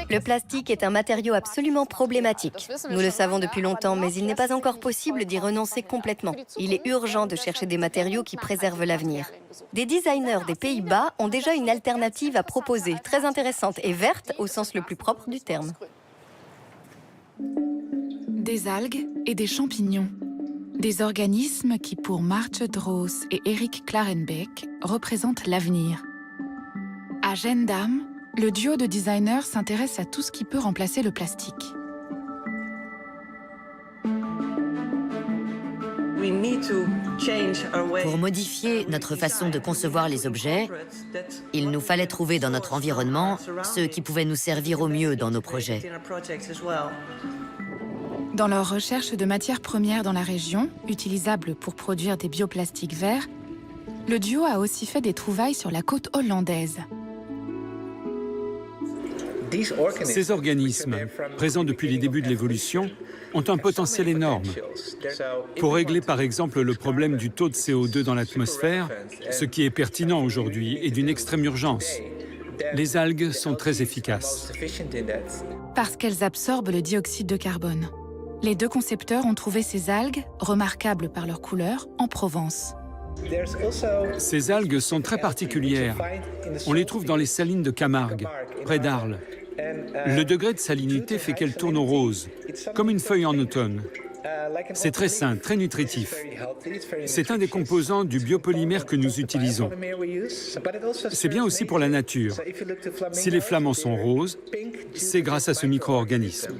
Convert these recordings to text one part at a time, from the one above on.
Le plastique est un matériau absolument problématique. Nous le savons depuis longtemps, mais il n'est pas encore possible d'y renoncer complètement. Il est urgent de chercher des matériaux qui préservent l'avenir. Des designers des Pays-Bas ont déjà une alternative à proposer, très intéressante et verte au sens le plus propre du terme. Des algues et des champignons. Des organismes qui, pour Martje Droos et Erik Klarenbeek, représentent l'avenir. À Gendam, le duo de designers s'intéresse à tout ce qui peut remplacer le plastique. Pour modifier notre façon de concevoir les objets, il nous fallait trouver dans notre environnement ce qui pouvait nous servir au mieux dans nos projets. Dans leur recherche de matières premières dans la région, utilisables pour produire des bioplastiques verts, le duo a aussi fait des trouvailles sur la côte hollandaise. Ces organismes, présents depuis les débuts de l'évolution, ont un potentiel énorme. Pour régler par exemple le problème du taux de CO2 dans l'atmosphère, ce qui est pertinent aujourd'hui et d'une extrême urgence, les algues sont très efficaces. Parce qu'elles absorbent le dioxyde de carbone. Les deux concepteurs ont trouvé ces algues, remarquables par leur couleur, en Provence. Ces algues sont très particulières. On les trouve dans les salines de Camargue, près d'Arles. Le degré de salinité fait qu'elles tournent au rose, comme une feuille en automne. C'est très sain, très nutritif. C'est un des composants du biopolymère que nous utilisons. C'est bien aussi pour la nature. Si les flamants sont roses, c'est grâce à ce micro-organisme.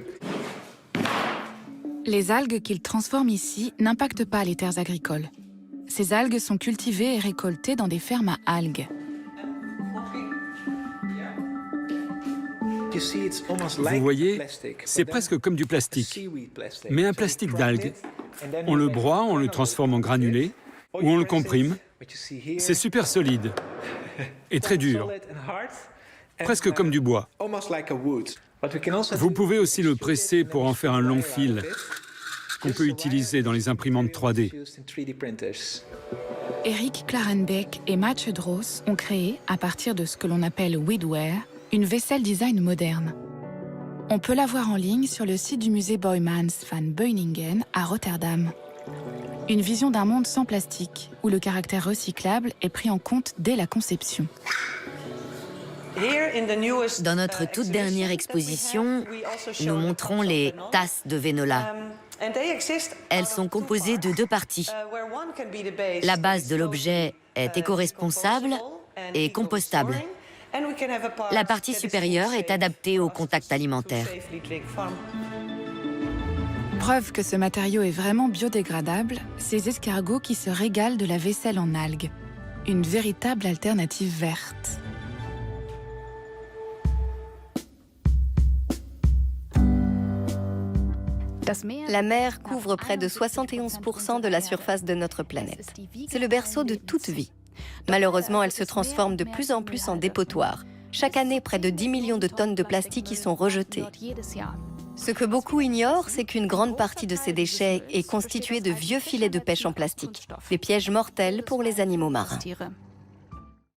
Les algues qu'ils transforment ici n'impactent pas les terres agricoles. Ces algues sont cultivées et récoltées dans des fermes à algues. Vous voyez, c'est presque comme du plastique, mais un plastique d'algues. On le broie, on le transforme en granulés, ou on le comprime. C'est super solide et très dur, presque comme du bois. Vous pouvez aussi le presser pour en faire un long fil qu'on peut utiliser dans les imprimantes 3D. Erik Klarenbeek et Martje Droos ont créé, à partir de ce que l'on appelle Weedware, une vaisselle design moderne. On peut la voir en ligne sur le site du musée Boijmans van Beuningen à Rotterdam. Une vision d'un monde sans plastique, où le caractère recyclable est pris en compte dès la conception. Dans notre toute dernière exposition, nous montrons les tasses de Vénola. Elles sont composées de deux parties. La base de l'objet est éco-responsable et compostable. La partie supérieure est adaptée au contact alimentaire. Preuve que ce matériau est vraiment biodégradable, ces escargots qui se régalent de la vaisselle en algues. Une véritable alternative verte. La mer couvre près de 71% de la surface de notre planète. C'est le berceau de toute vie. Malheureusement, elle se transforme de plus en plus en dépotoir. Chaque année, près de 10 millions de tonnes de plastique y sont rejetées. Ce que beaucoup ignorent, c'est qu'une grande partie de ces déchets est constituée de vieux filets de pêche en plastique, des pièges mortels pour les animaux marins.